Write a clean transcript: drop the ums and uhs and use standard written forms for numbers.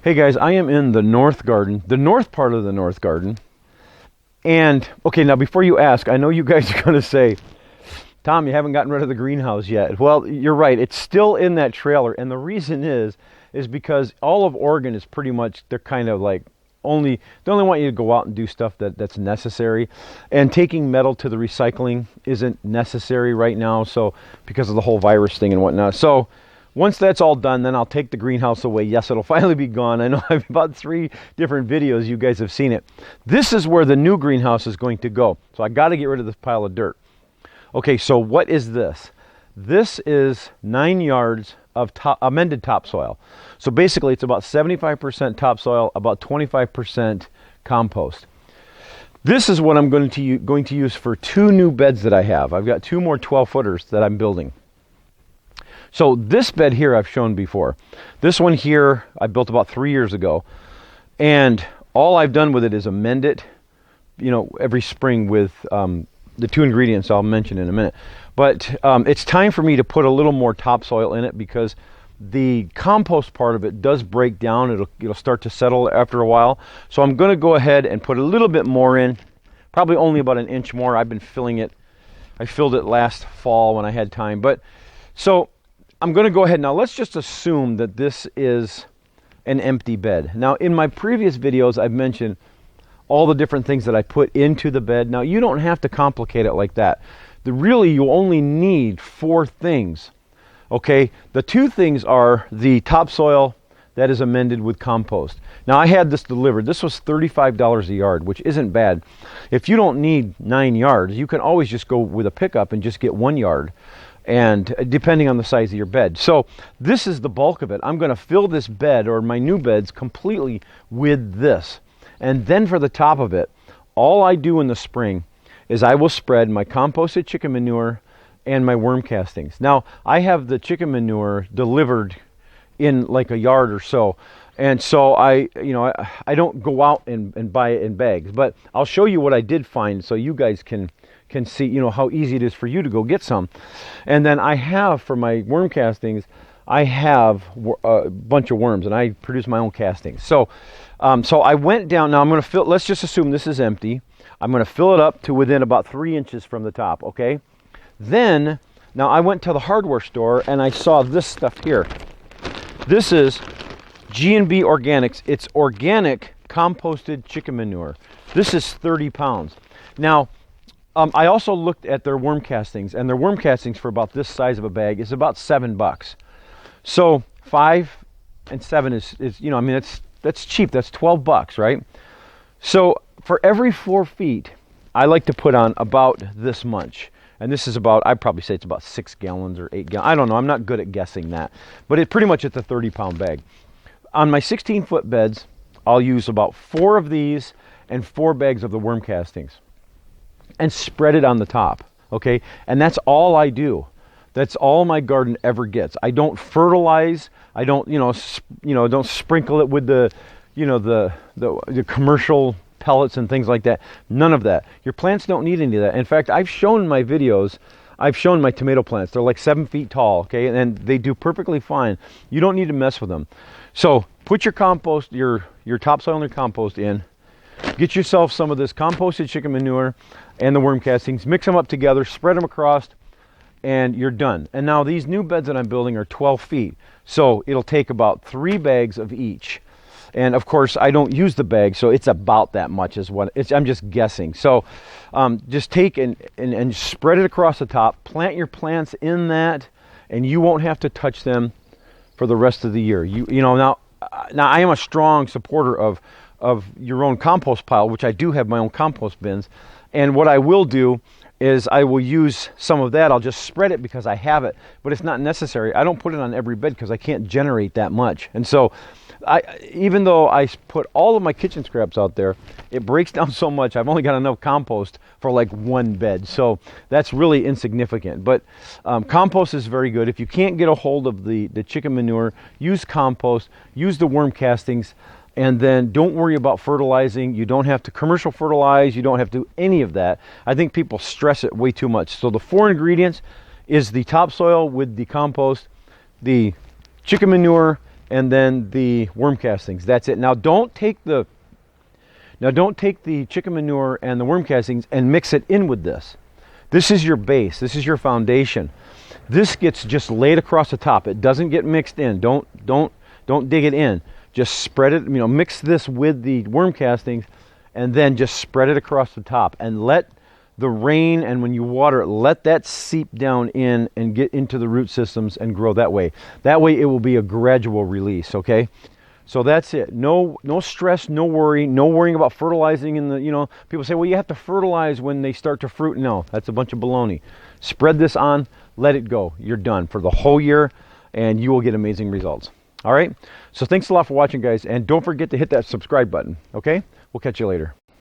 Hey guys, I am in the north garden, the north part of the north garden. And, okay, now before you ask, I know you guys are going to say, Tom, you haven't gotten rid of the greenhouse yet. Well, you're right. It's still in that trailer. And the reason is because all of Oregon is pretty much, they're kind of like they only want you to go out and do stuff that's necessary. And taking metal to the recycling isn't necessary right now. So, because of the whole virus thing and whatnot. So, once that's all done, then I'll take the greenhouse away. Yes, it'll finally be gone. I know I've about 3 different videos. You guys have seen it. This is where the new greenhouse is going to go. So I got to get rid of this pile of dirt. Okay, so what is this? This is 9 yards of amended topsoil. So basically, it's about 75% topsoil, about 25% compost. This is what I'm going to use for 2 new beds that I have. I've got 2 more 12-footers that I'm building. So this bed here I've shown before. This one here I built about 3 years ago. And all I've done with it is amend it, every spring with the 2 ingredients I'll mention in a minute. But it's time for me to put a little more topsoil in it because the compost part of it does break down. It'll start to settle after a while. So I'm going to go ahead and put a little bit more in, probably only about 1 inch more. I've been filling it. I filled it last fall when I had time. So I'm going to go ahead now. Let's just assume that this is an empty bed. Now, in my previous videos, I've mentioned all the different things that I put into the bed. Now, you don't have to complicate it like that. Really, you only need 4 things. Okay, the 2 things are the topsoil that is amended with compost. Now, I had this delivered. This was $35 a yard, which isn't bad. If you don't need 9 yards, you can always just go with a pickup and just get 1 yard. And depending on the size of your bed. So this is the bulk of it. I'm going to fill this bed or my new beds completely with this. And then for the top of it, all I do in the spring is I will spread my composted chicken manure and my worm castings. Now, I have the chicken manure delivered in like a yard or so. And so I don't go out and buy it in bags. But I'll show you what I did find so you guys can see, how easy it is for you to go get some. And then I have, for my worm castings, I have a bunch of worms, and I produce my own castings. So I went down. Now I'm going to fill, let's just assume this is empty. I'm going to fill it up to within about 3 inches from the top, okay? Then, now I went to the hardware store, and I saw this stuff here. This is G&B Organics. It's organic composted chicken manure. This is 30 pounds. Now, I also looked at their worm castings, and their worm castings for about this size of a bag is about $7. So 5 and 7 is that's cheap. That's $12, right? So for every 4 feet, I like to put on about this much. And this is about, I'd probably say it's about 6 gallons or 8 gallons. I don't know. I'm not good at guessing that. But it's a 30-pound bag. On my 16-foot beds, I'll use about 4 of these and 4 bags of the worm castings. And spread it on the top, okay? And that's all I do. That's all my garden ever gets. I don't fertilize. I don't, don't sprinkle it with the commercial pellets and things like that. None of that. Your plants don't need any of that. In fact, I've shown my videos. I've shown my tomato plants. They're like 7 feet tall, okay? And they do perfectly fine. You don't need to mess with them. So put your compost, your topsoil and your compost in. Get yourself some of this composted chicken manure and the worm castings. Mix them up together, spread them across, and you're done. And now these new beds that I'm building are 12 feet. So it'll take about 3 bags of each. And of course, I don't use the bag, so it's about that much is what it's. I'm just guessing. So just take and spread it across the top. Plant your plants in that, and you won't have to touch them for the rest of the year. Now I am a strong supporter of your own compost pile, which I do have my own compost bins. And what I will do is I will use some of that. I'll just spread it because I have it, but it's not necessary. I don't put it on every bed because I can't generate that much. And so even though I put all of my kitchen scraps out there, it breaks down so much. I've only got enough compost for like 1 bed. So that's really insignificant. But compost is very good. If you can't get a hold of the chicken manure, use compost, use the worm castings. And then don't worry about fertilizing. You don't have to commercial fertilize. You don't have to do any of that. I think people stress it way too much. So the 4 ingredients is the topsoil with the compost, the chicken manure, and then the worm castings. That's it. Now don't take the chicken manure and the worm castings and mix it in with this. This is your base. This is your foundation. This gets just laid across the top. It doesn't get mixed in. Don't dig it in. Just spread it, mix this with the worm castings and then just spread it across the top and let the rain, and when you water it, let that seep down in and get into the root systems and grow that way. That way it will be a gradual release, okay? So that's it. No stress, no worry, no worrying about fertilizing in the, people say, well, you have to fertilize when they start to fruit. No, that's a bunch of baloney. Spread this on, let it go. You're done for the whole year and you will get amazing results. All right? So thanks a lot for watching, guys, and don't forget to hit that subscribe button, okay? We'll catch you later.